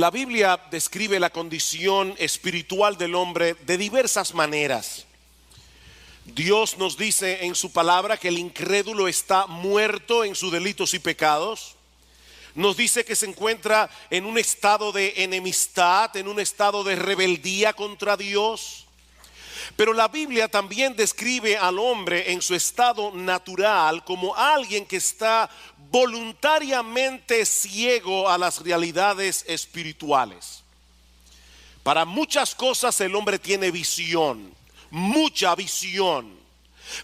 La Biblia describe la condición espiritual del hombre de diversas maneras. Dios nos dice en su palabra que el incrédulo está muerto en sus delitos y pecados. Nos dice que se encuentra en un estado de enemistad, en un estado de rebeldía contra Dios. Pero la Biblia también describe al hombre en su estado natural como alguien que está voluntariamente ciego a las realidades espirituales. Para muchas cosas el hombre tiene visión, mucha visión,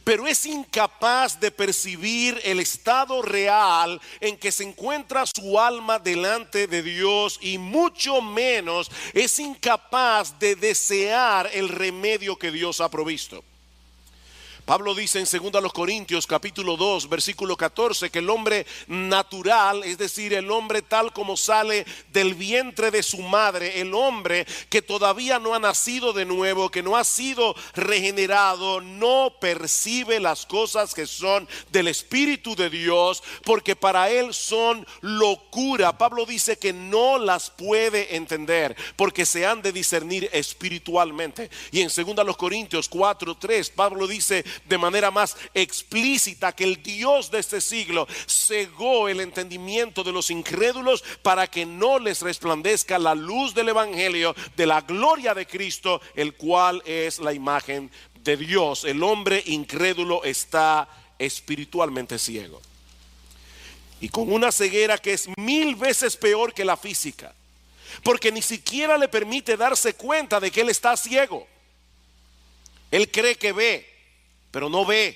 pero es incapaz de percibir el estado real en que se encuentra su alma delante de Dios, y mucho menos es incapaz de desear el remedio que Dios ha provisto. Pablo dice en 2 Corintios capítulo 2 versículo 14 que el hombre natural, es decir, el hombre tal como sale del vientre de su madre, el hombre que todavía no ha nacido de nuevo, que no ha sido regenerado, no percibe las cosas que son del Espíritu de Dios, porque para él son locura. Pablo dice que no las puede entender porque se han de discernir espiritualmente. Y en 2 Corintios 4:3 Pablo dice de manera más explícita que el Dios de este siglo cegó el entendimiento de los incrédulos para que no les resplandezca la luz del evangelio de la gloria de Cristo, el cual es la imagen de Dios. El hombre incrédulo está espiritualmente ciego, y con una ceguera que es 1000 veces peor que la física, porque ni siquiera le permite darse cuenta de que él está ciego. Él cree que ve, pero no ve.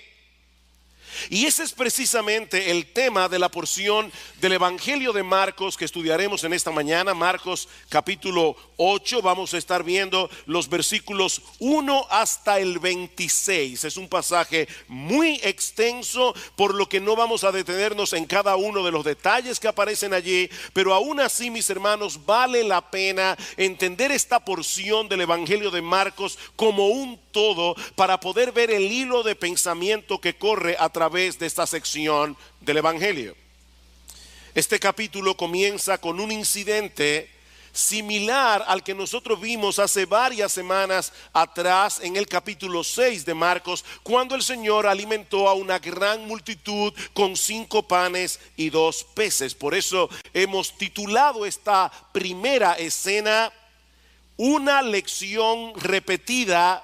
Y ese es precisamente el tema de la porción del Evangelio de Marcos que estudiaremos en esta mañana. Marcos capítulo 8, vamos a estar viendo los versículos 1 hasta el 26. Es un pasaje muy extenso, por lo que no vamos a detenernos en cada uno de los detalles que aparecen allí, pero aún así, mis hermanos, vale la pena entender esta porción del Evangelio de Marcos como un todo para poder ver el hilo de pensamiento que corre a través de esta sección del Evangelio. Este capítulo comienza con un incidente similar al que nosotros vimos hace varias semanas atrás en el capítulo 6 de Marcos, cuando el Señor alimentó a una gran multitud con 5 panes y 2 peces. Por eso hemos titulado esta primera escena "Una lección repetida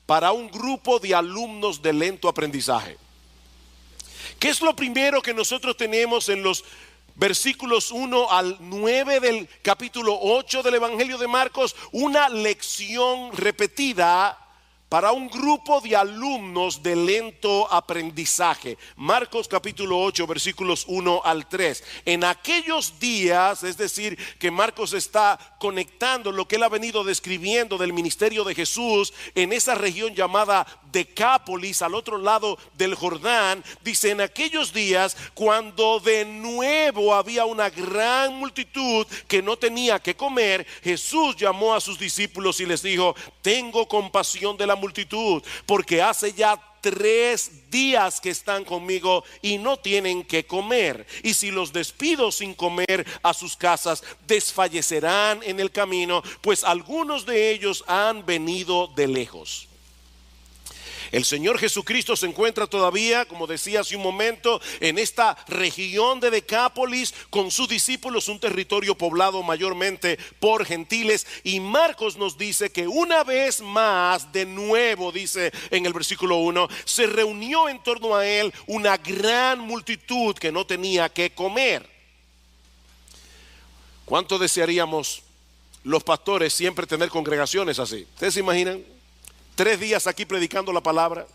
para un grupo de alumnos de lento aprendizaje". ¿Qué es lo primero que nosotros tenemos en los versículos 1 al 9 del capítulo 8 del Evangelio de Marcos? Una lección repetida para un grupo de alumnos de lento aprendizaje. Marcos capítulo 8 versículos 1 al 3. En aquellos días, es decir, que Marcos está conectando lo que él ha venido describiendo del ministerio de Jesús en esa región llamada Decápolis, al otro lado del Jordán. Dice: en aquellos días, cuando de nuevo había una gran multitud que no tenía que comer, Jesús llamó a sus discípulos y les dijo: tengo compasión de la multitud, porque hace ya 3 días que están conmigo y no tienen que comer. Y si los despido sin comer a sus casas, desfallecerán en el camino, pues algunos de ellos han venido de lejos. El Señor Jesucristo se encuentra todavía, como decía hace un momento, en esta región de Decápolis con sus discípulos, un territorio poblado mayormente por gentiles. Y Marcos nos dice que una vez más, de nuevo, dice en el versículo 1, se reunió en torno a él una gran multitud que no tenía que comer. ¿Cuánto desearíamos los pastores siempre tener congregaciones así? ¿Ustedes se imaginan? 3 días aquí predicando la palabra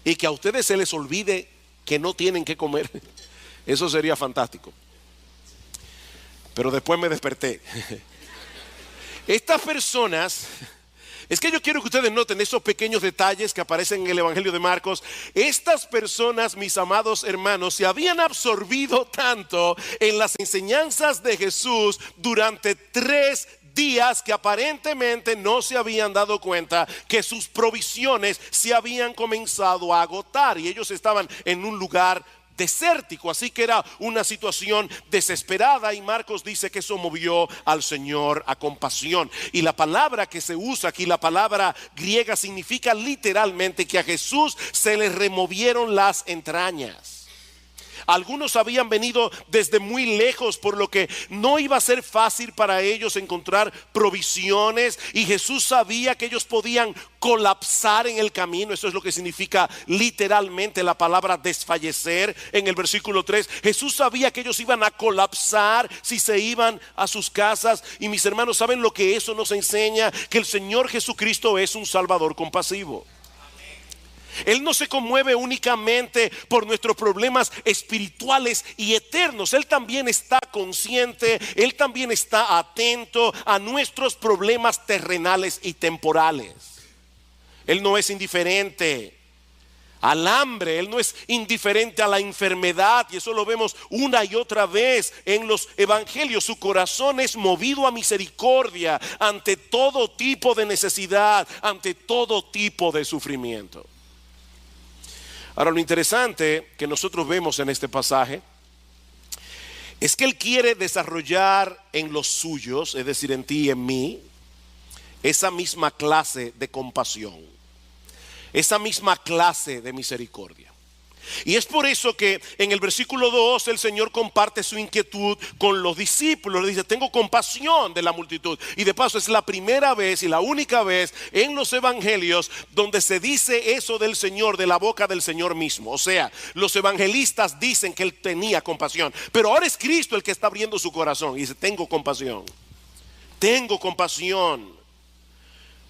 y que a ustedes se les olvide que no tienen que comer. Eso sería fantástico. Pero después me desperté. Estas personas, es que yo quiero que ustedes noten esos pequeños detalles que aparecen en el Evangelio de Marcos. Estas personas, mis amados hermanos, se habían absorbido tanto en las enseñanzas de Jesús durante 3 días que aparentemente no se habían dado cuenta que sus provisiones se habían comenzado a agotar, y ellos estaban en un lugar desértico, así que era una situación desesperada, y Marcos dice que eso movió al Señor a compasión. Y la palabra que se usa aquí, la palabra griega, significa literalmente que a Jesús se le removieron las entrañas. Algunos habían venido desde muy lejos, por lo que no iba a ser fácil para ellos encontrar provisiones, y Jesús sabía que ellos podían colapsar en el camino. Eso es lo que significa literalmente la palabra desfallecer en el versículo 3. Jesús sabía que ellos iban a colapsar si se iban a sus casas. Y mis hermanos, ¿saben lo que eso nos enseña? Que el Señor Jesucristo es un Salvador compasivo. Él no se conmueve únicamente por nuestros problemas espirituales y eternos. Él también está consciente, Él también está atento a nuestros problemas terrenales y temporales. Él no es indiferente al hambre, Él no es indiferente a la enfermedad, y eso lo vemos una y otra vez en los evangelios. Su corazón es movido a misericordia ante todo tipo de necesidad, ante todo tipo de sufrimiento. Ahora, lo interesante que nosotros vemos en este pasaje es que Él quiere desarrollar en los suyos, es decir, en ti y en mí, esa misma clase de compasión, esa misma clase de misericordia. Y es por eso que en el versículo 2 el Señor comparte su inquietud con los discípulos. Le dice: tengo compasión de la multitud. Y de paso es la primera vez y la única vez en los evangelios donde se dice eso del Señor de la boca del Señor mismo. O sea, los evangelistas dicen que Él tenía compasión, pero ahora es Cristo el que está abriendo su corazón y dice: tengo compasión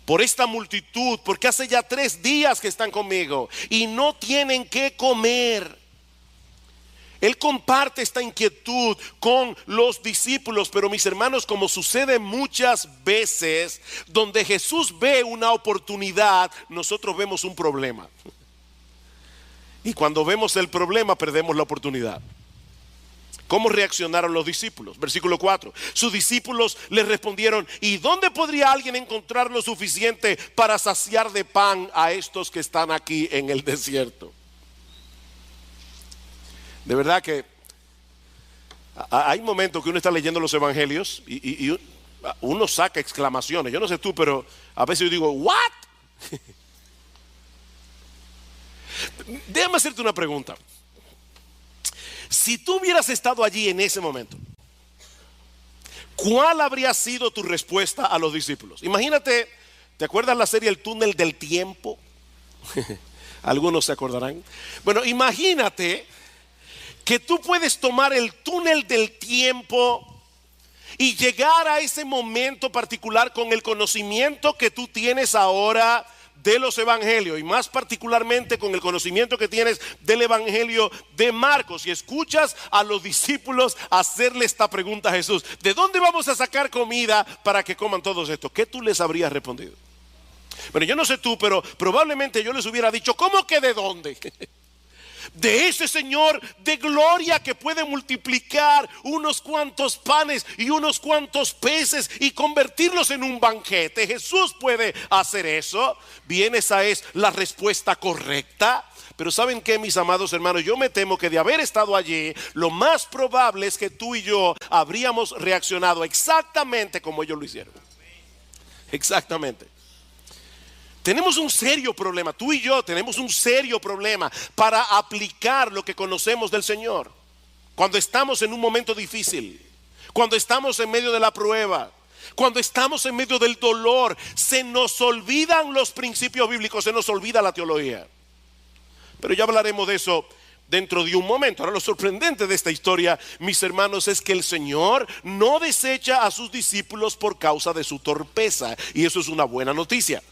por esta multitud, porque hace ya 3 días que están conmigo y no tienen qué comer. Él comparte esta inquietud con los discípulos. Pero mis hermanos, como sucede muchas veces, donde Jesús ve una oportunidad, nosotros vemos un problema. Y cuando vemos el problema, perdemos la oportunidad. ¿Cómo reaccionaron los discípulos? Versículo 4. Sus discípulos les respondieron: ¿y dónde podría alguien encontrar lo suficiente para saciar de pan a estos que están aquí en el desierto? De verdad que hay momentos que uno está leyendo los evangelios y uno saca exclamaciones. Yo no sé tú, pero a veces yo digo: ¿what? Déjame hacerte una pregunta. Si tú hubieras estado allí en ese momento, ¿cuál habría sido tu respuesta a los discípulos? Imagínate, ¿te acuerdas la serie El Túnel del Tiempo? Algunos se acordarán. Bueno, imagínate que tú puedes tomar el túnel del tiempo y llegar a ese momento particular con el conocimiento que tú tienes ahora de los evangelios, y más particularmente con el conocimiento que tienes del evangelio de Marcos, y escuchas a los discípulos hacerle esta pregunta a Jesús: ¿de dónde vamos a sacar comida para que coman todos estos? ¿Qué tú les habrías respondido? Bueno, yo no sé tú, pero probablemente yo les hubiera dicho: ¿cómo que de dónde? De ese Señor de gloria que puede multiplicar unos cuantos panes y unos cuantos peces y convertirlos en un banquete. Jesús puede hacer eso. Bien, esa es la respuesta correcta. Pero ¿saben qué, mis amados hermanos? Yo me temo que de haber estado allí, lo más probable es que tú y yo habríamos reaccionado exactamente como ellos lo hicieron. Exactamente. Tenemos un serio problema, tú y yo tenemos un serio problema para aplicar lo que conocemos del Señor. Cuando estamos en un momento difícil, cuando estamos en medio de la prueba, cuando estamos en medio del dolor, se nos olvidan los principios bíblicos, se nos olvida la teología. Pero ya hablaremos de eso dentro de un momento. Ahora, lo sorprendente de esta historia, mis hermanos, es que el Señor no desecha a sus discípulos por causa de su torpeza, y eso es una buena noticia,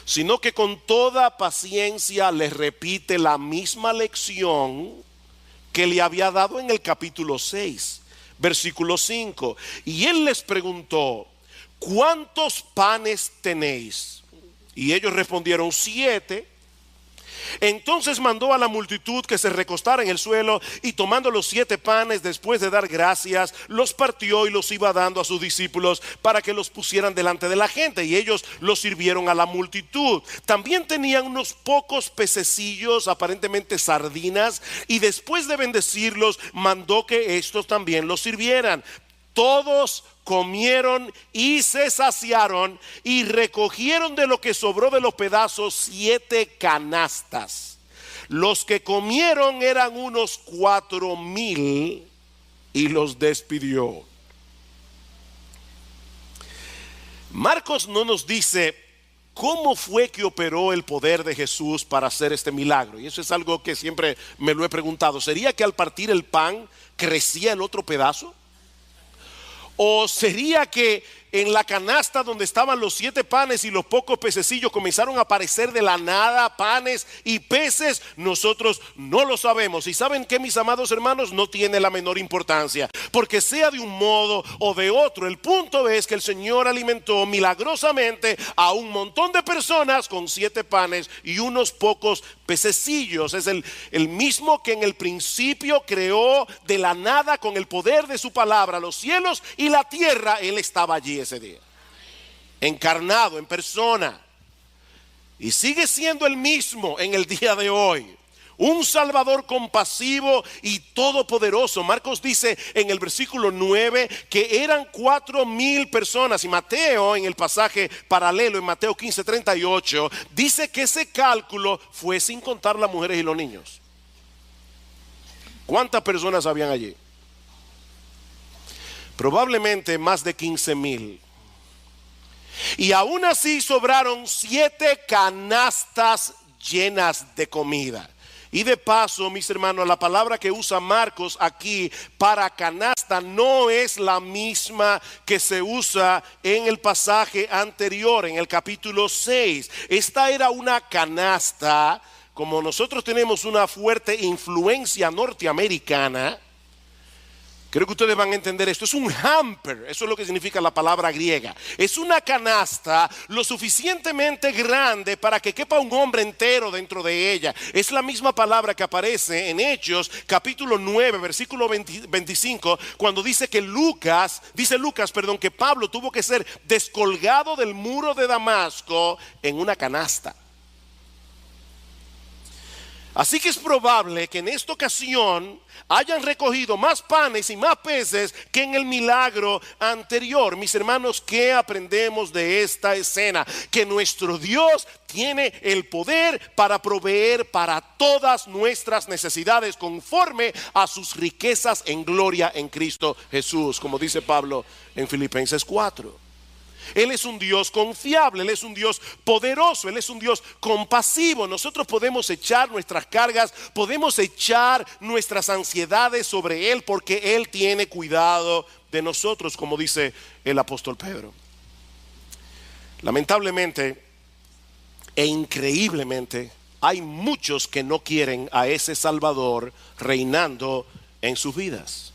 sino que con toda paciencia les repite la misma lección que le había dado en el capítulo 6, versículo 5. Y Él les preguntó: ¿cuántos panes tenéis? Y ellos respondieron: 7. Entonces mandó a la multitud que se recostara en el suelo, y tomando los 7 panes, después de dar gracias, los partió y los iba dando a sus discípulos para que los pusieran delante de la gente, y ellos los sirvieron a la multitud. También tenían unos pocos pececillos, aparentemente sardinas, y después de bendecirlos mandó que estos también los sirvieran. Todos comieron y se saciaron, y recogieron de lo que sobró de los pedazos 7 canastas. Los que comieron eran unos 4,000, y los despidió. Marcos no nos dice cómo fue que operó el poder de Jesús para hacer este milagro, y eso es algo que siempre me lo he preguntado. ¿Sería que al partir el pan crecía el otro pedazo? ¿O sería que en la canasta donde estaban los 7 panes y los pocos pececillos comenzaron a aparecer de la nada panes y peces? Nosotros no lo sabemos. Y ¿saben qué, mis amados hermanos? No tiene la menor importancia, porque sea de un modo o de otro, el punto es que el Señor alimentó milagrosamente a un montón de personas con 7 panes y unos pocos pececillos. Es el mismo que en el principio creó de la nada con el poder de su palabra los cielos y la tierra. Él estaba allí ese día, encarnado en persona, y sigue siendo el mismo en el día de hoy. Un Salvador compasivo y todopoderoso. Marcos dice en el versículo 9 que eran 4,000 personas, y Mateo, en el pasaje paralelo en Mateo 15:38, dice que ese cálculo fue sin contar las mujeres y los niños. ¿Cuántas personas habían allí? Probablemente más de 15,000. Y aún así sobraron 7 canastas llenas de comida. Y de paso, mis hermanos, la palabra que usa Marcos aquí para canasta no es la misma que se usa en el pasaje anterior, en el capítulo 6. Esta era una canasta, como nosotros tenemos una fuerte influencia norteamericana. Creo que ustedes van a entender esto. Es un hamper, eso es lo que significa la palabra griega. Es una canasta lo suficientemente grande para que quepa un hombre entero dentro de ella. Es la misma palabra que aparece en Hechos capítulo 9 versículo 25, cuando dice Lucas, que Pablo tuvo que ser descolgado del muro de Damasco en una canasta. Así que es probable que en esta ocasión hayan recogido más panes y más peces que en el milagro anterior. Mis hermanos, ¿qué aprendemos de esta escena? Que nuestro Dios tiene el poder para proveer para todas nuestras necesidades conforme a sus riquezas en gloria en Cristo Jesús, como dice Pablo en Filipenses 4. Él es un Dios confiable, Él es un Dios poderoso, Él es un Dios compasivo. Nosotros podemos echar nuestras cargas, podemos echar nuestras ansiedades sobre Él, porque Él tiene cuidado de nosotros, como dice el apóstol Pedro. Lamentablemente e increíblemente, hay muchos que no quieren a ese Salvador reinando en sus vidas.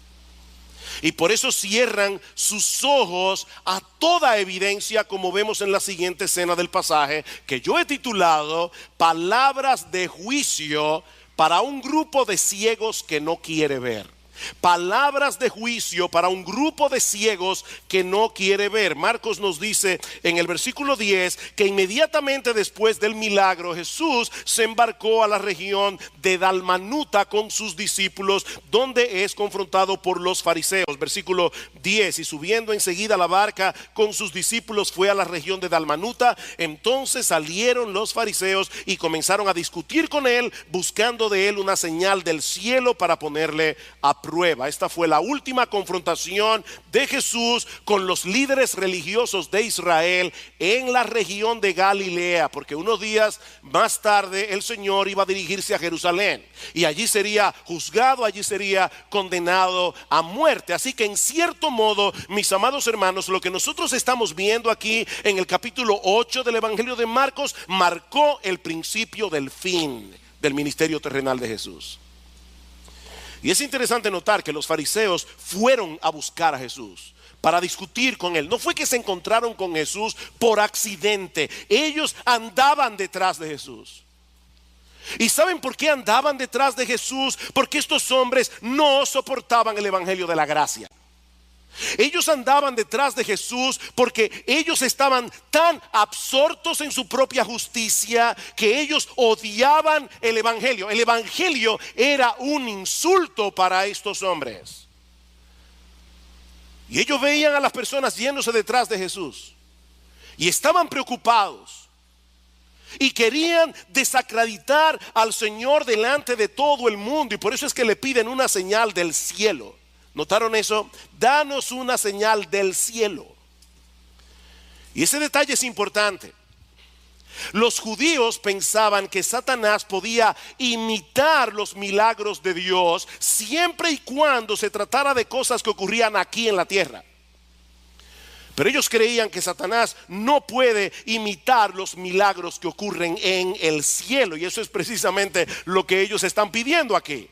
Y por eso cierran sus ojos a toda evidencia, como vemos en la siguiente escena del pasaje, que yo he titulado Palabras de juicio para un grupo de ciegos que no quiere ver. Palabras de juicio para un grupo de ciegos que no quiere ver. Marcos nos dice en el versículo 10 que inmediatamente después del milagro Jesús se embarcó a la región de Dalmanuta con sus discípulos, donde es confrontado por los fariseos. Versículo 10: y subiendo enseguida a la barca con sus discípulos fue a la región de Dalmanuta. Entonces salieron los fariseos y comenzaron a discutir con él, buscando de él una señal del cielo para ponerle a prueba. Esta fue la última confrontación de Jesús con los líderes religiosos de Israel en la región de Galilea, porque unos días más tarde el Señor iba a dirigirse a Jerusalén y allí sería juzgado, allí sería condenado a muerte. Así que en cierto modo, mis amados hermanos, lo que nosotros estamos viendo aquí en el capítulo 8 del Evangelio de Marcos marcó el principio del fin del ministerio terrenal de Jesús. Y es interesante notar que los fariseos fueron a buscar a Jesús para discutir con él. No fue que se encontraron con Jesús por accidente. Ellos andaban detrás de Jesús. ¿Y saben por qué andaban detrás de Jesús? Porque estos hombres no soportaban el evangelio de la gracia. Ellos andaban detrás de Jesús porque ellos estaban tan absortos en su propia justicia que ellos odiaban el evangelio. El evangelio era un insulto para estos hombres. Y ellos veían a las personas yéndose detrás de Jesús y estaban preocupados y querían desacreditar al Señor delante de todo el mundo. Y por eso es que le piden una señal del cielo. ¿Notaron eso? Danos una señal del cielo. Y ese detalle es importante. Los judíos pensaban que Satanás podía imitar los milagros de Dios siempre y cuando se tratara de cosas que ocurrían aquí en la tierra. Pero ellos creían que Satanás no puede imitar los milagros que ocurren en el cielo. Y eso es precisamente lo que ellos están pidiendo aquí.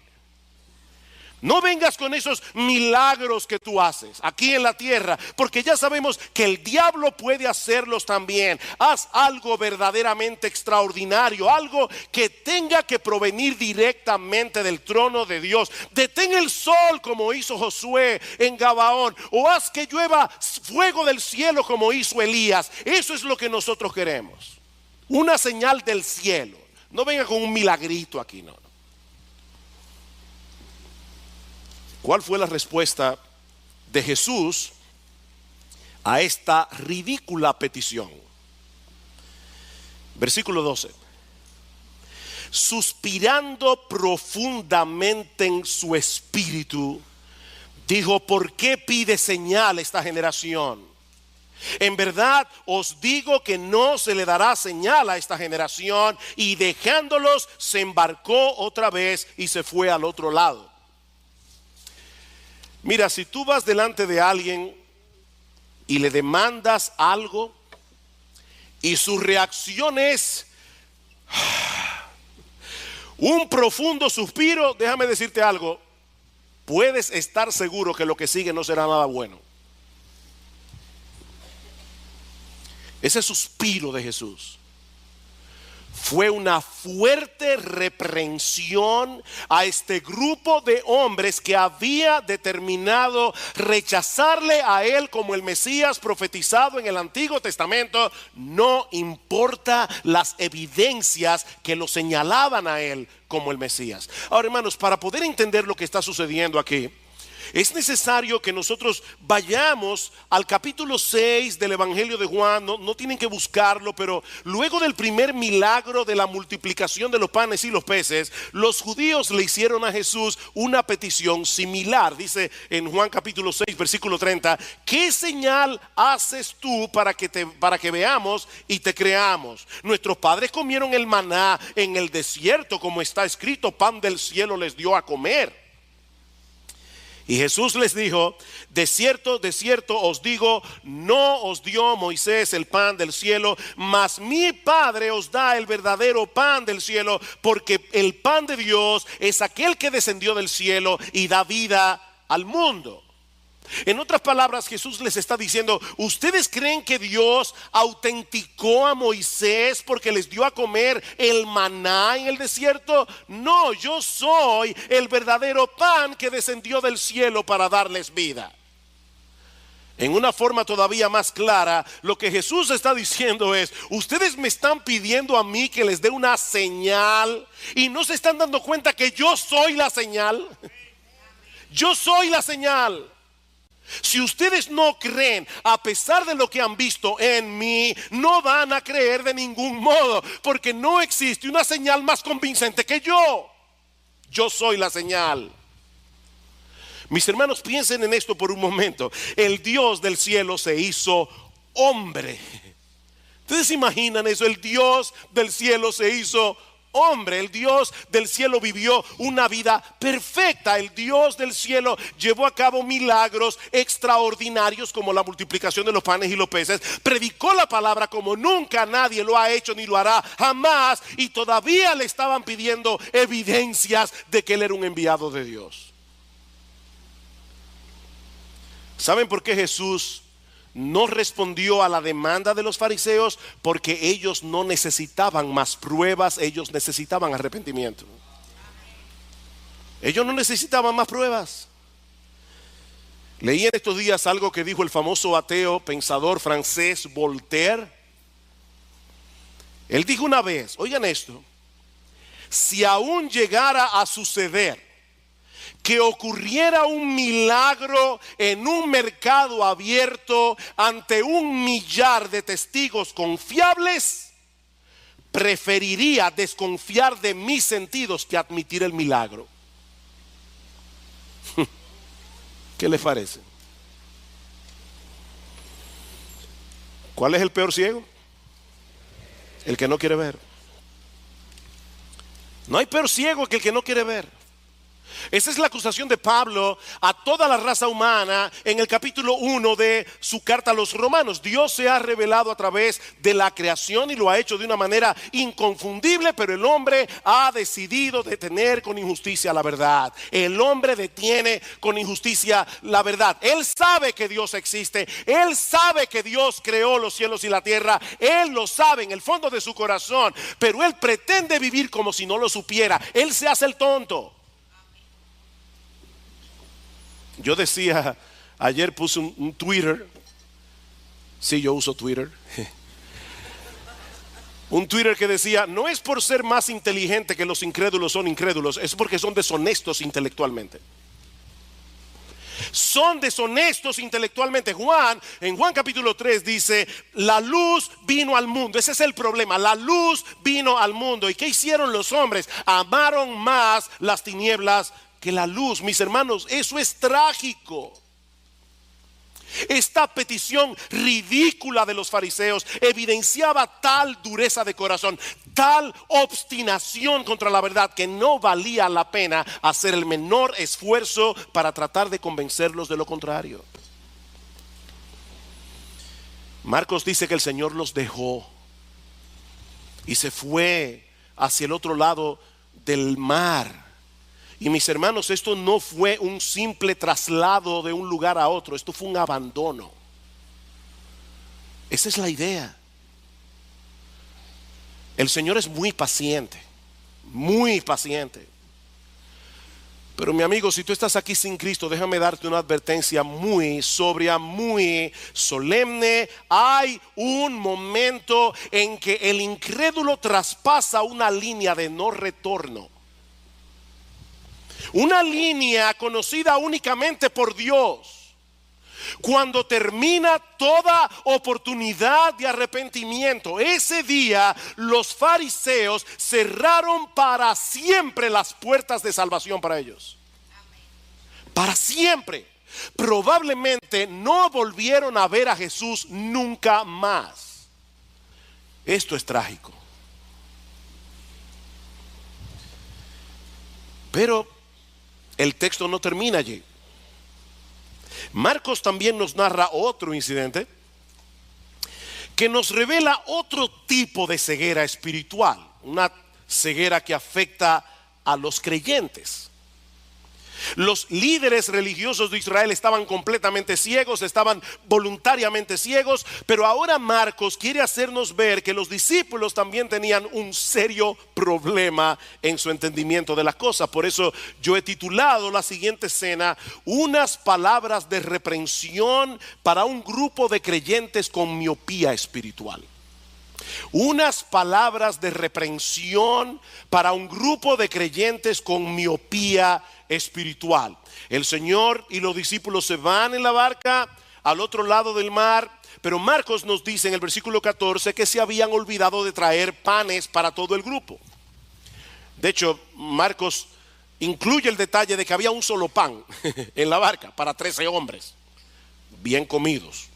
No vengas con esos milagros que tú haces aquí en la tierra, porque ya sabemos que el diablo puede hacerlos también. Haz algo verdaderamente extraordinario, algo que tenga que provenir directamente del trono de Dios. Detén el sol como hizo Josué en Gabaón, o haz que llueva fuego del cielo como hizo Elías. Eso es lo que nosotros queremos, una señal del cielo. No venga con un milagrito aquí, no. ¿Cuál fue la respuesta de Jesús a esta ridícula petición? Versículo 12. Suspirando profundamente en su espíritu, dijo: ¿por qué pide señal esta generación? En verdad os digo que no se le dará señal a esta generación. Y dejándolos, se embarcó otra vez y se fue al otro lado. Mira, si tú vas delante de alguien y le demandas algo y su reacción es un profundo suspiro, déjame decirte algo, puedes estar seguro que lo que sigue no será nada bueno. Ese suspiro de Jesús fue una fuerte reprensión a este grupo de hombres que había determinado rechazarle a él como el Mesías profetizado en el Antiguo Testamento. No importa las evidencias que lo señalaban a él como el Mesías. Ahora, hermanos, para poder entender lo que está sucediendo aquí, es necesario que nosotros vayamos al capítulo 6 del Evangelio de Juan. No tienen que buscarlo, pero luego del primer milagro de la multiplicación de los panes y los peces, los judíos le hicieron a Jesús una petición similar. Dice en Juan capítulo 6 versículo 30: ¿qué señal haces tú para que veamos y te creamos? Nuestros padres comieron el maná en el desierto, como está escrito: pan del cielo les dio a comer. Y Jesús les dijo: de cierto, os digo, no os dio Moisés el pan del cielo, mas mi Padre os da el verdadero pan del cielo, porque el pan de Dios es aquel que descendió del cielo y da vida al mundo. En otras palabras, Jesús les está diciendo: ¿ustedes creen que Dios autenticó a Moisés porque les dio a comer el maná en el desierto? No, yo soy el verdadero pan que descendió del cielo para darles vida. En una forma todavía más clara, lo que Jesús está diciendo es: ustedes me están pidiendo a mí que les dé una señal y no se están dando cuenta que yo soy la señal. Yo soy la señal. Si ustedes no creen a pesar de lo que han visto en mí, no van a creer de ningún modo, porque no existe una señal más convincente que yo. Yo soy la señal. Mis hermanos, piensen en esto por un momento. El Dios del cielo se hizo hombre. ¿Ustedes se imaginan eso? El Dios del cielo se hizo hombre. El Dios del cielo vivió una vida perfecta. El Dios del cielo llevó a cabo milagros extraordinarios como la multiplicación de los panes y los peces. Predicó la palabra como nunca nadie lo ha hecho ni lo hará jamás. Y todavía le estaban pidiendo evidencias de que él era un enviado de Dios. ¿Saben por qué Jesús no respondió a la demanda de los fariseos porque ellos no necesitaban más pruebas, ellos necesitaban arrepentimiento. Ellos no necesitaban más pruebas. Leí en estos días algo que dijo el famoso ateo, pensador francés Voltaire. Él dijo una vez, oigan esto, si aún llegara a suceder que ocurriera un milagro en un mercado abierto ante 1.000.000 de testigos confiables, preferiría desconfiar de mis sentidos que admitir el milagro. ¿Qué les parece? ¿Cuál es el peor ciego? El que no quiere ver. No hay peor ciego que el que no quiere ver. Esa es la acusación de Pablo a toda la raza humana en el capítulo 1 de su carta a los romanos. Dios se ha revelado a través de la creación y lo ha hecho de una manera inconfundible, pero el hombre ha decidido detener con injusticia la verdad. El hombre detiene con injusticia la verdad. Él sabe que Dios existe, él sabe que Dios creó los cielos y la tierra, él lo sabe en el fondo de su corazón, pero él pretende vivir como si no lo supiera. Él se hace el tonto. Yo decía, ayer puse un Twitter. Sí, yo uso Twitter. Un Twitter que decía, no es por ser más inteligente que los incrédulos son incrédulos, es porque son deshonestos intelectualmente. Son deshonestos intelectualmente. En Juan capítulo 3 dice, la luz vino al mundo. Ese es el problema, la luz vino al mundo. ¿Y qué hicieron los hombres? Amaron más las tinieblas que la luz. Mis hermanos, eso es trágico. Esta petición ridícula de los fariseos evidenciaba tal dureza de corazón, tal obstinación contra la verdad, que no valía la pena hacer el menor esfuerzo para tratar de convencerlos de lo contrario. Marcos dice que el Señor los dejó y se fue hacia el otro lado del mar. Y mis hermanos, esto no fue un simple traslado de un lugar a otro, esto fue un abandono. Esa es la idea. El Señor es muy paciente, muy paciente. Pero mi amigo, si tú estás aquí sin Cristo, déjame darte una advertencia muy sobria, muy solemne. Hay un momento en que el incrédulo traspasa una línea de no retorno. Una línea conocida únicamente por Dios. Cuando termina toda oportunidad de arrepentimiento, ese día los fariseos cerraron para siempre las puertas de salvación para ellos. Para siempre. Probablemente no volvieron a ver a Jesús nunca más. Esto es trágico. Pero el texto no termina allí. Marcos también nos narra otro incidente que nos revela otro tipo de ceguera espiritual, una ceguera que afecta a los creyentes. Los líderes religiosos de Israel estaban completamente ciegos, estaban voluntariamente ciegos, pero ahora Marcos quiere hacernos ver que los discípulos también tenían un serio problema en su entendimiento de las cosas. Por eso yo he titulado la siguiente escena, unas palabras de reprensión para un grupo de creyentes con miopía espiritual. Unas palabras de reprensión para un grupo de creyentes con miopía espiritual. El Señor y los discípulos se van en la barca al otro lado del mar, pero Marcos nos dice en el versículo 14 que se habían olvidado de traer panes para todo el grupo. De hecho, Marcos incluye el detalle de que había un solo pan en la barca para 13 hombres, bien comidos,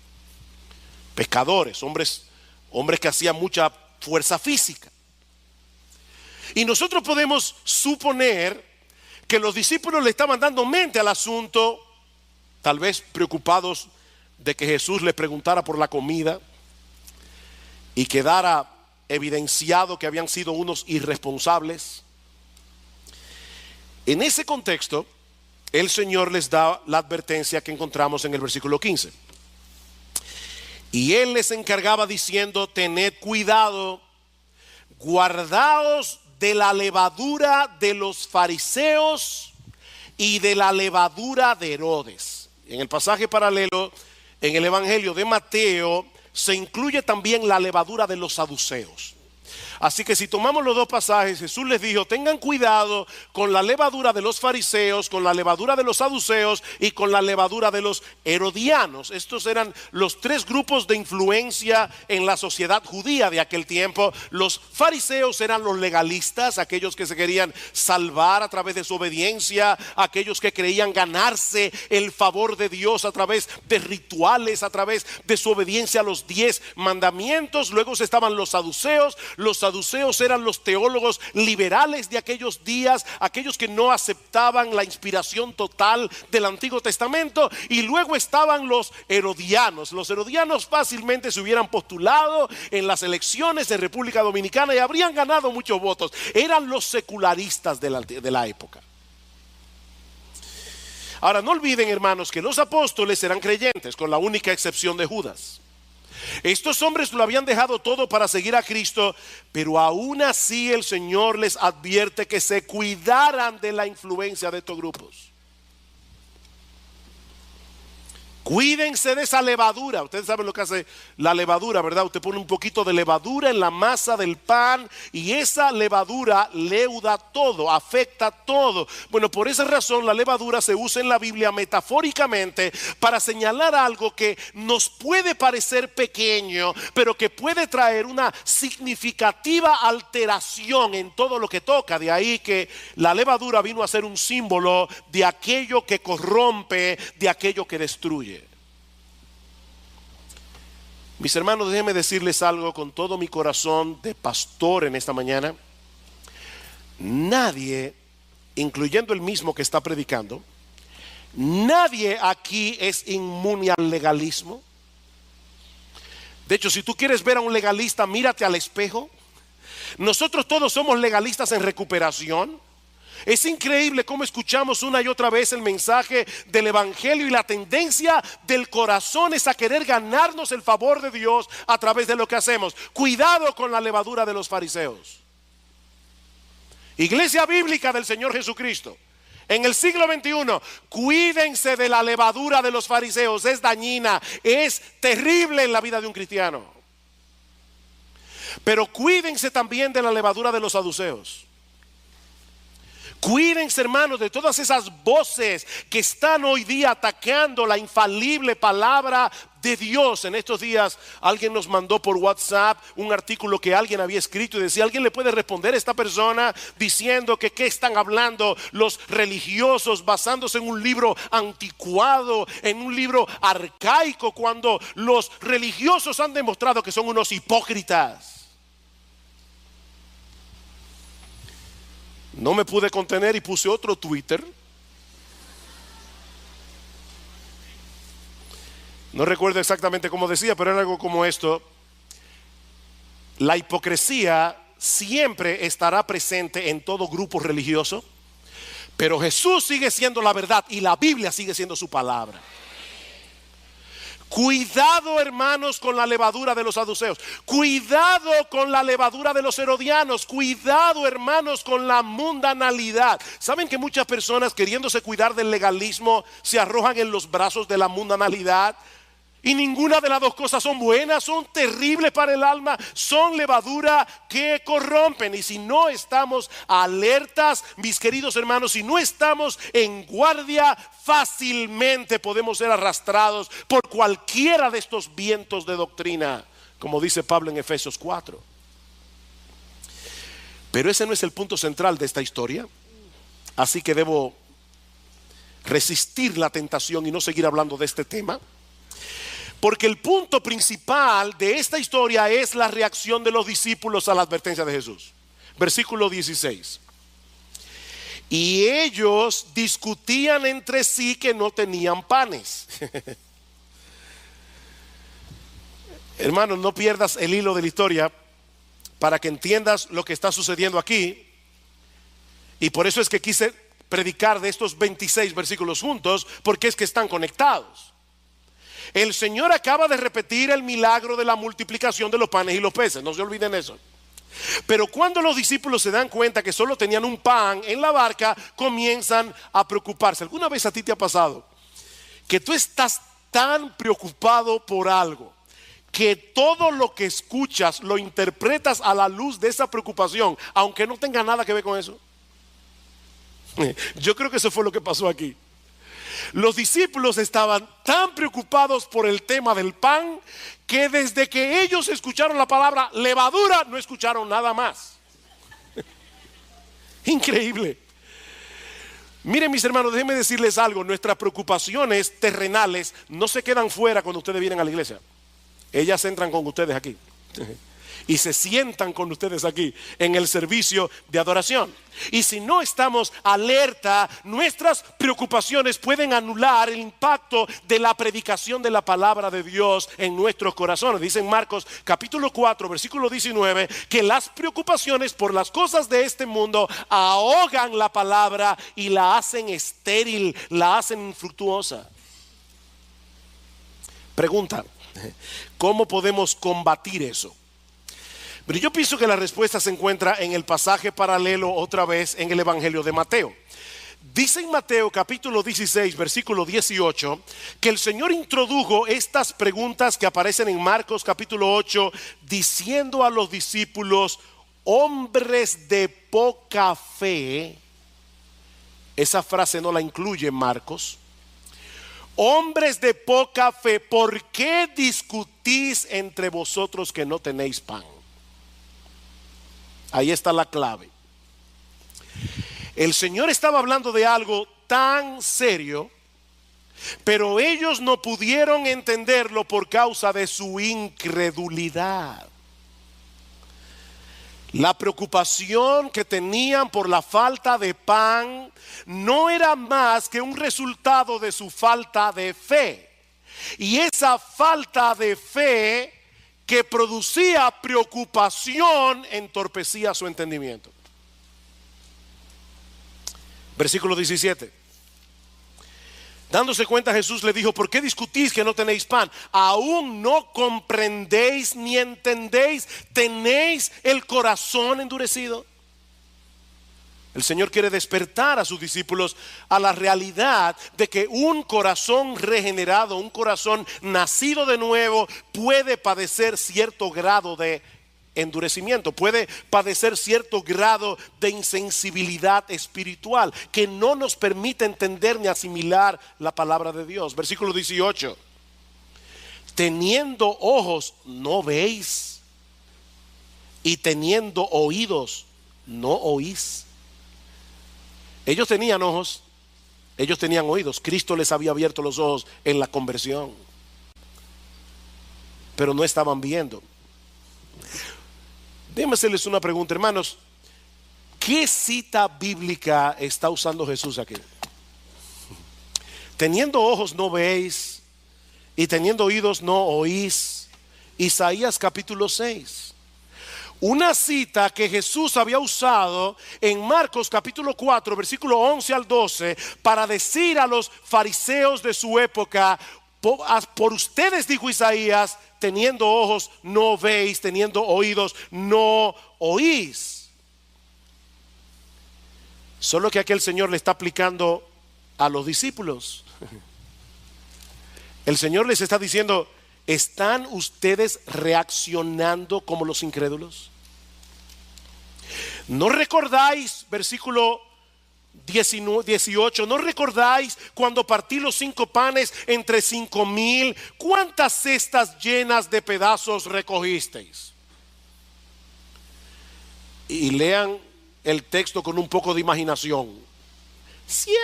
pescadores, hombres que hacían mucha fuerza física. Y nosotros podemos suponer que los discípulos le estaban dando mente al asunto, tal vez preocupados de que Jesús les preguntara por la comida y quedara evidenciado que habían sido unos irresponsables. En ese contexto, el Señor les da la advertencia que encontramos en el versículo 15. Y él les encargaba diciendo: tened cuidado, guardaos de la levadura de los fariseos y de la levadura de Herodes. En el pasaje paralelo, en el Evangelio de Mateo, se incluye también la levadura de los saduceos. Así que si tomamos los dos pasajes, Jesús les dijo: tengan cuidado con la levadura de los fariseos, con la levadura de los saduceos y con la levadura de los herodianos. Estos eran los tres grupos de influencia en la sociedad judía de aquel tiempo. Los fariseos eran los legalistas, aquellos que se querían salvar a través de su obediencia, aquellos que creían ganarse el favor de Dios a través de rituales, a través de su obediencia a los 10 mandamientos. Luego estaban los saduceos. Los saduceos eran los teólogos liberales de aquellos días, aquellos que no aceptaban la inspiración total del Antiguo Testamento. Y luego estaban los herodianos. Los herodianos fácilmente se hubieran postulado en las elecciones de República Dominicana y habrían ganado muchos votos. Eran los secularistas de la época. Ahora, no olviden, hermanos, que los apóstoles eran creyentes, con la única excepción de Judas. Estos hombres lo habían dejado todo para seguir a Cristo, pero aún así el Señor les advierte que se cuidaran de la influencia de estos grupos. Cuídense de esa levadura. Ustedes saben lo que hace la levadura, ¿verdad? Usted pone un poquito de levadura en la masa del pan y esa levadura leuda todo, afecta todo. Bueno, por esa razón la levadura se usa en la Biblia metafóricamente para señalar algo que nos puede parecer pequeño, pero que puede traer una significativa alteración en todo lo que toca. De ahí que la levadura vino a ser un símbolo de aquello que corrompe, de aquello que destruye. Mis hermanos, déjenme decirles algo con todo mi corazón de pastor en esta mañana. Nadie, incluyendo el mismo que está predicando, nadie aquí es inmune al legalismo. De hecho, si tú quieres ver a un legalista, mírate al espejo. Nosotros todos somos legalistas en recuperación. Es increíble cómo escuchamos una y otra vez el mensaje del evangelio y la tendencia del corazón es a querer ganarnos el favor de Dios a través de lo que hacemos. Cuidado con la levadura de los fariseos. Iglesia bíblica del Señor Jesucristo, en el siglo XXI, cuídense de la levadura de los fariseos. Es dañina, es terrible en la vida de un cristiano. Pero cuídense también de la levadura de los saduceos. Cuídense, hermanos, de todas esas voces que están hoy día atacando la infalible palabra de Dios. En estos días alguien nos mandó por WhatsApp un artículo que alguien había escrito y decía: ¿alguien le puede responder a esta persona diciendo que qué están hablando los religiosos basándose en un libro anticuado, en un libro arcaico, cuando los religiosos han demostrado que son unos hipócritas? No me pude contener y puse otro Twitter. No recuerdo exactamente cómo decía, pero era algo como esto: la hipocresía siempre estará presente en todo grupo religioso, pero Jesús sigue siendo la verdad y la Biblia sigue siendo su palabra. Cuidado, hermanos, con la levadura de los saduceos. Cuidado con la levadura de los herodianos. Cuidado, hermanos, con la mundanalidad. ¿Saben que muchas personas, queriéndose cuidar del legalismo, se arrojan en los brazos de la mundanalidad? Y ninguna de las dos cosas son buenas, son terribles para el alma, son levadura que corrompen. Y si no estamos alertas, mis queridos hermanos, si no estamos en guardia, fácilmente podemos ser arrastrados por cualquiera de estos vientos de doctrina, como dice Pablo en Efesios 4. Pero ese no es el punto central de esta historia, así que debo resistir la tentación y no seguir hablando de este tema. Porque el punto principal de esta historia es la reacción de los discípulos a la advertencia de Jesús. Versículo 16. Y ellos discutían entre sí que no tenían panes. Hermanos, no pierdas el hilo de la historia para que entiendas lo que está sucediendo aquí. Y por eso es que quise predicar de estos 26 versículos juntos, porque es que están conectados. El Señor acaba de repetir el milagro de la multiplicación de los panes y los peces, no se olviden eso. Pero cuando los discípulos se dan cuenta que solo tenían un pan en la barca, comienzan a preocuparse. ¿Alguna vez a ti te ha pasado que tú estás tan preocupado por algo que todo lo que escuchas lo interpretas a la luz de esa preocupación, aunque no tenga nada que ver con eso? Yo creo que eso fue lo que pasó aquí. Los discípulos estaban tan preocupados por el tema del pan que desde que ellos escucharon la palabra levadura no escucharon nada más. Increíble. Miren, mis hermanos, déjenme decirles algo. Nuestras preocupaciones terrenales no se quedan fuera cuando ustedes vienen a la iglesia. Ellas entran con ustedes aquí y se sientan con ustedes aquí en el servicio de adoración. Y si no estamos alerta, nuestras preocupaciones pueden anular el impacto de la predicación de la palabra de Dios en nuestros corazones. Dice en Marcos capítulo 4 versículo 19 que las preocupaciones por las cosas de este mundo ahogan la palabra y la hacen estéril, la hacen infructuosa. Pregunta: ¿cómo podemos combatir eso? Pero yo pienso que la respuesta se encuentra en el pasaje paralelo otra vez en el Evangelio de Mateo. Dice en Mateo capítulo 16 versículo 18 que el Señor introdujo estas preguntas que aparecen en Marcos capítulo 8 diciendo a los discípulos: hombres de poca fe. Esa frase no la incluye Marcos. Hombres de poca fe, ¿por qué discutís entre vosotros que no tenéis pan? Ahí está la clave. El Señor estaba hablando de algo tan serio, pero ellos no pudieron entenderlo por causa de su incredulidad. La preocupación que tenían por la falta de pan no era más que un resultado de su falta de fe. Y esa falta de fe que producía preocupación entorpecía su entendimiento. Versículo 17. Dándose cuenta, Jesús le dijo: ¿por qué discutís que no tenéis pan? ¿Aún no comprendéis ni entendéis? ¿Tenéis el corazón endurecido? El Señor quiere despertar a sus discípulos a la realidad de que un corazón regenerado, un corazón nacido de nuevo, puede padecer cierto grado de endurecimiento, puede padecer cierto grado de insensibilidad espiritual que no nos permite entender ni asimilar la palabra de Dios. Versículo 18. Teniendo ojos no veis, y teniendo oídos no oís. Ellos tenían ojos, ellos tenían oídos. Cristo les había abierto los ojos en la conversión, pero no estaban viendo. Déjenme hacerles una pregunta, hermanos. ¿Qué cita bíblica está usando Jesús aquí? Teniendo ojos no veis, y teniendo oídos no oís. Isaías capítulo 6. Una cita que Jesús había usado en Marcos capítulo 4 versículo 11 al 12 para decir a los fariseos de su época: por ustedes, dijo Isaías, teniendo ojos no veis, teniendo oídos no oís. Solo que aquí el Señor le está aplicando a los discípulos. El Señor les está diciendo: ¿están ustedes reaccionando como los incrédulos? ¿No recordáis, versículo 18, no recordáis cuando partí los 5 panes entre 5,000? ¿Cuántas cestas llenas de pedazos recogisteis? Y lean el texto con un poco de imaginación. 7.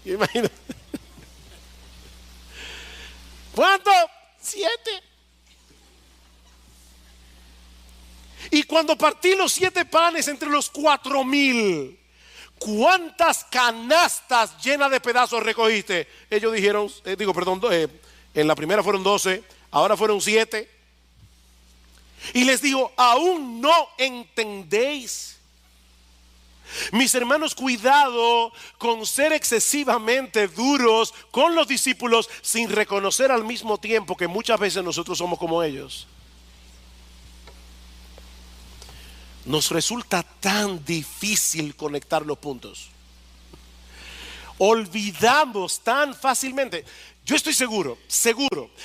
Imagina. ¿Cuánto? 7. Y cuando partí los 7 panes entre los 4,000, ¿cuántas canastas llenas de pedazos recogiste? Ellos dijeron, en la primera fueron 12, ahora fueron 7. Y les digo: ¿aún no entendéis? Mis hermanos, cuidado con ser excesivamente duros con los discípulos sin reconocer al mismo tiempo que muchas veces nosotros somos como ellos. Nos resulta tan difícil conectar los puntos. Olvidamos tan fácilmente. Yo estoy seguro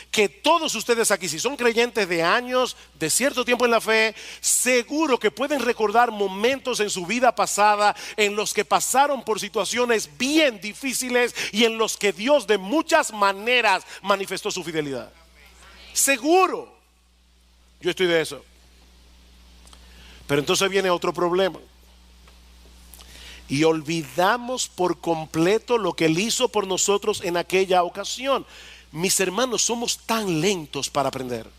que todos ustedes aquí, si son creyentes de años, de cierto tiempo en la fe, seguro que pueden recordar momentos en su vida pasada en los que pasaron por situaciones bien difíciles y en los que Dios de muchas maneras manifestó su fidelidad. Seguro. Yo estoy de eso. Pero entonces viene otro problema. Y olvidamos por completo lo que Él hizo por nosotros en aquella ocasión. Mis hermanos, somos tan lentos para aprender.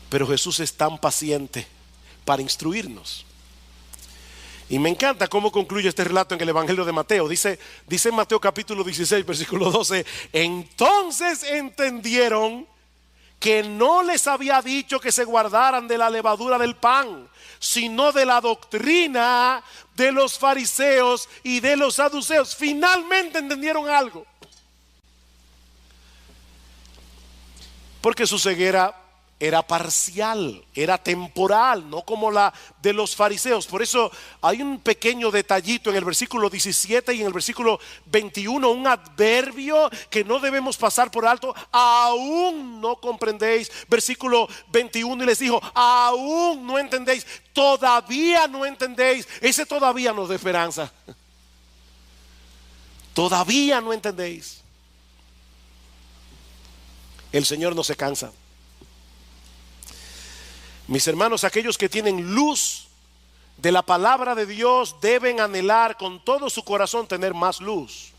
Pero Jesús es tan paciente para instruirnos. Y me encanta cómo concluye este relato en el Evangelio de Mateo. Dice en Mateo capítulo 16, versículo 12: entonces entendieron que no les había dicho que se guardaran de la levadura del pan, sino de la doctrina de los fariseos y de los saduceos. Finalmente entendieron algo. Porque su ceguera era parcial, era temporal, no como la de los fariseos. Por eso hay un pequeño detallito en el versículo 17 y en el versículo 21, un adverbio que no debemos pasar por alto. Aún no comprendéis. Versículo 21, y les dijo: aún no entendéis, todavía no entendéis. Ese todavía nos da esperanza. Todavía no entendéis. El Señor no se cansa. Mis hermanos, aquellos que tienen luz de la palabra de Dios deben anhelar con todo su corazón tener más luz.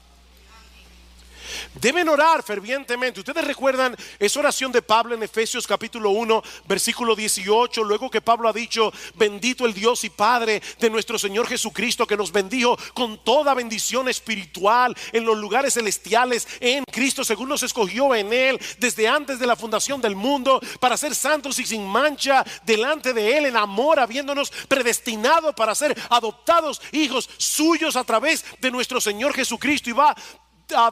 Deben orar fervientemente. Ustedes recuerdan esa oración de Pablo en Efesios capítulo 1 versículo 18, luego que Pablo ha dicho: bendito el Dios y Padre de nuestro Señor Jesucristo, que nos bendijo con toda bendición espiritual en los lugares celestiales en Cristo, según nos escogió en Él desde antes de la fundación del mundo, para ser santos y sin mancha delante de Él en amor, habiéndonos predestinado para ser adoptados hijos suyos a través de nuestro Señor Jesucristo. Y va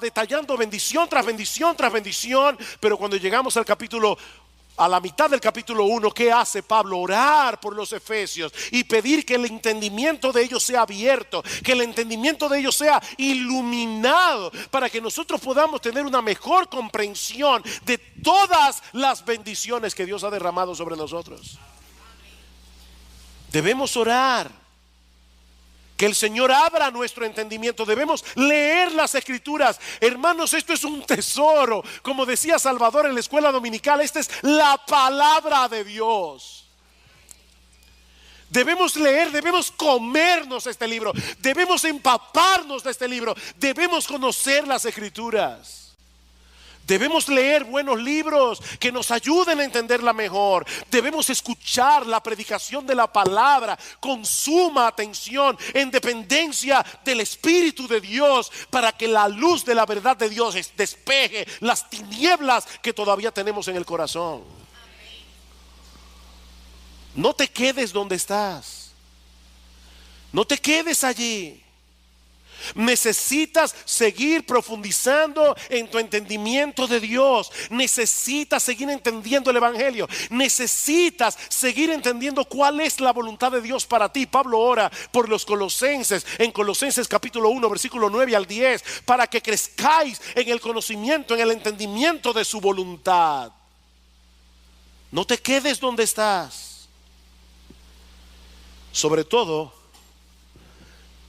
detallando bendición tras bendición tras bendición. Pero cuando llegamos a la mitad del capítulo 1, ¿qué hace Pablo? Orar por los efesios y pedir que el entendimiento de ellos sea abierto, que el entendimiento de ellos sea iluminado, para que nosotros podamos tener una mejor comprensión de todas las bendiciones que Dios ha derramado sobre nosotros. Debemos orar que el Señor abra nuestro entendimiento. Debemos leer las Escrituras. Hermanos, esto es un tesoro. Como decía Salvador en la escuela dominical, esta es la palabra de Dios. Debemos leer, debemos comernos este libro, debemos empaparnos de este libro, debemos conocer las Escrituras. Debemos leer buenos libros que nos ayuden a entenderla mejor. Debemos escuchar la predicación de la palabra con suma atención, en dependencia del Espíritu de Dios, para que la luz de la verdad de Dios despeje las tinieblas que todavía tenemos en el corazón. No te quedes donde estás. No te quedes allí. Necesitas seguir profundizando en tu entendimiento de Dios. Necesitas seguir entendiendo el Evangelio. Necesitas seguir entendiendo cuál es la voluntad de Dios para ti. Pablo ora por los colosenses en Colosenses capítulo 1 versículo 9 al 10, para que crezcáis en el conocimiento, en el entendimiento de su voluntad. No te quedes donde estás. Sobre todo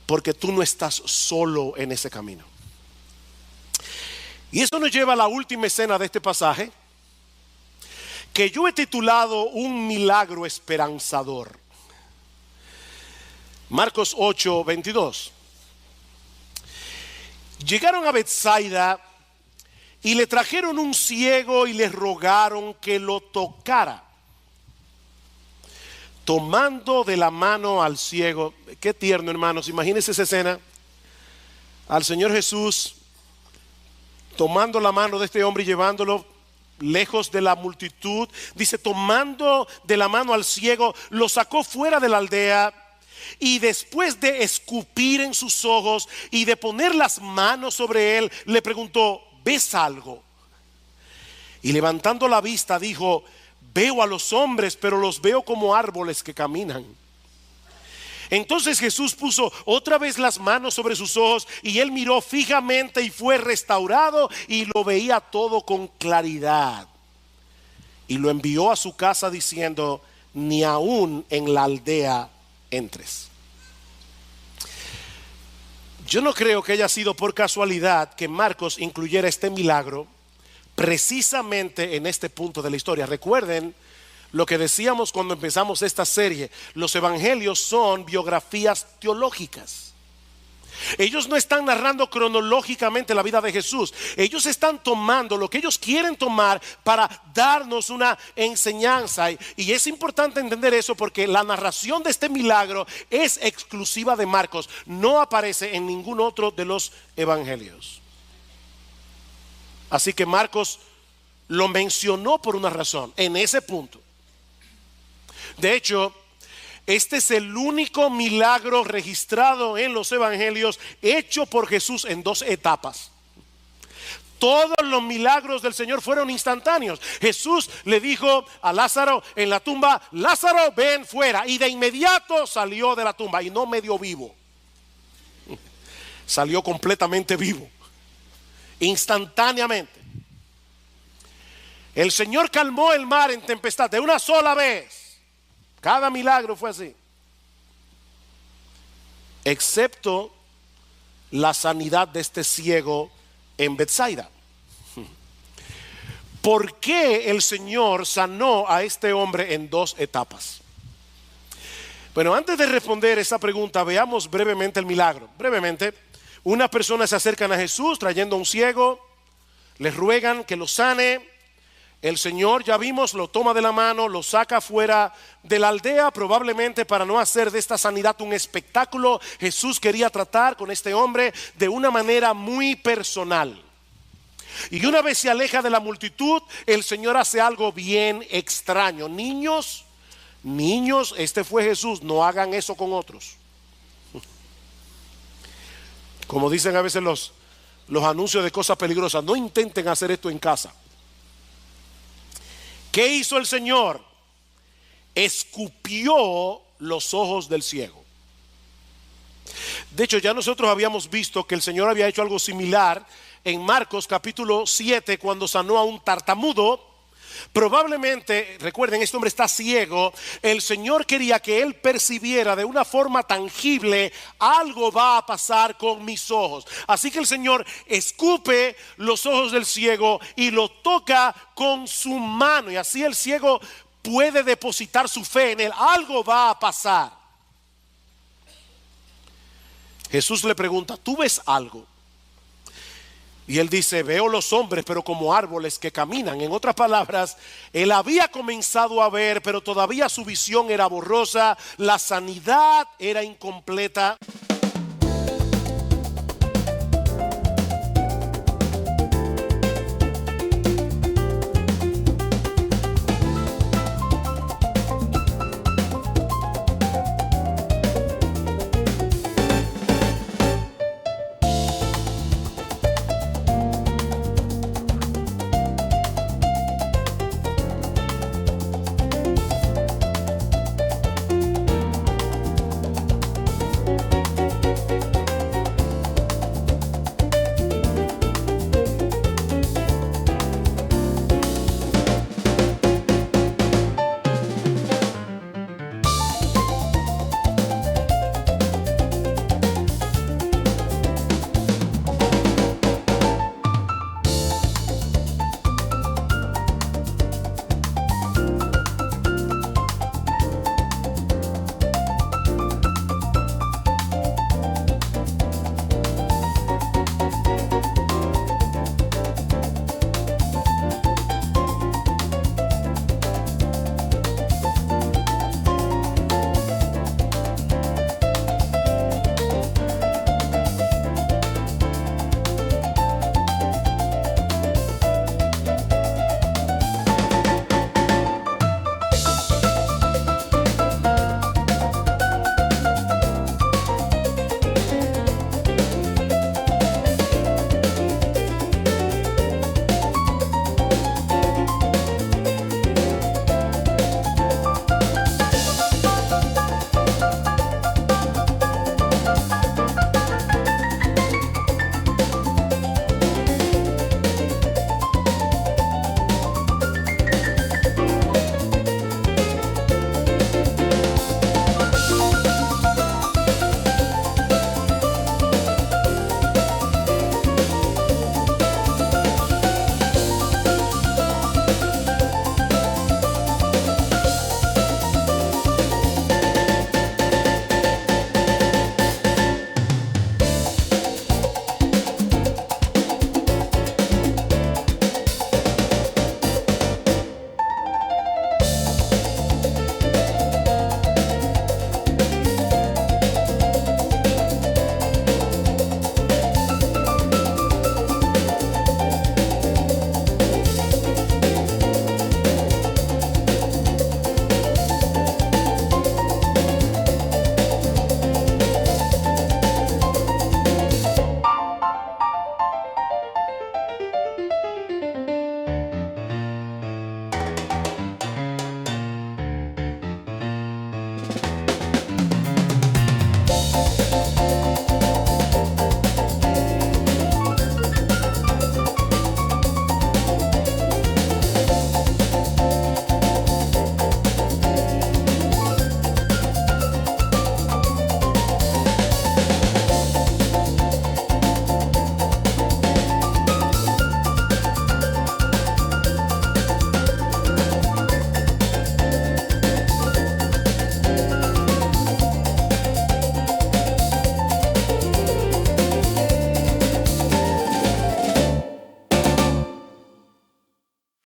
porque tú no estás solo en ese camino. Y eso nos lleva a la última escena de este pasaje, que yo he titulado Un milagro esperanzador. Marcos 8, 22. Llegaron a Betsaida y le trajeron un ciego y le rogaron que lo tocara. Tomando de la mano al ciego. Qué tierno, hermanos. Imagínense esa escena. Al Señor Jesús tomando la mano de este hombre y llevándolo lejos de la multitud, dice, tomando de la mano al ciego, lo sacó fuera de la aldea y después de escupir en sus ojos y de poner las manos sobre él, le preguntó, ¿ves algo? Y levantando la vista dijo, veo a los hombres, pero los veo como árboles que caminan. Entonces Jesús puso otra vez las manos sobre sus ojos y él miró fijamente y fue restaurado y lo veía todo con claridad. Y lo envió a su casa diciendo, ni aún en la aldea entres. Yo no creo que haya sido por casualidad que Marcos incluyera este milagro precisamente en este punto de la historia. Recuerden lo que decíamos cuando empezamos esta serie. Los evangelios son biografías teológicas. Ellos no están narrando cronológicamente la vida de Jesús. Ellos están tomando lo que ellos quieren tomar para darnos una enseñanza. Y es importante entender eso porque la narración de este milagro es exclusiva de Marcos. No aparece en ningún otro de los evangelios. Así que Marcos lo mencionó por una razón, en ese punto. De hecho, este es el único milagro registrado en los evangelios hecho por Jesús en dos etapas. Todos los milagros del Señor fueron instantáneos. Jesús le dijo a Lázaro en la tumba, Lázaro, ven fuera. Y de inmediato salió de la tumba y no medio vivo. Salió completamente vivo. Instantáneamente. El Señor calmó el mar en tempestad de una sola vez. Cada milagro fue así, excepto la sanidad de este ciego en Betsaida. ¿Por qué el Señor sanó a este hombre en dos etapas? Bueno, antes de responder esa pregunta, veamos brevemente el milagro. Brevemente, unas personas se acercan a Jesús trayendo a un ciego, les ruegan que lo sane. El Señor, ya vimos, lo toma de la mano, lo saca fuera de la aldea, probablemente para no hacer de esta sanidad un espectáculo. Jesús quería tratar con este hombre de una manera muy personal. Y una vez se aleja de la multitud, el Señor hace algo bien extraño. Niños, este fue Jesús, no hagan eso con otros. Como dicen a veces los anuncios de cosas peligrosas, no intenten hacer esto en casa. ¿Qué hizo el Señor? Escupió los ojos del ciego. De hecho, ya nosotros habíamos visto que el Señor había hecho algo similar en Marcos capítulo 7 cuando sanó a un tartamudo. Probablemente, recuerden, este hombre está ciego. El Señor quería que él percibiera de una forma tangible, algo va a pasar con mis ojos. Así que el Señor escupe los ojos del ciego y lo toca con su mano. Y así el ciego puede depositar su fe en él. Algo va a pasar. Jesús le pregunta, ¿tú ves algo? Y él dice, veo los hombres, pero como árboles que caminan. En otras palabras, él había comenzado a ver, pero todavía su visión era borrosa, la sanidad era incompleta.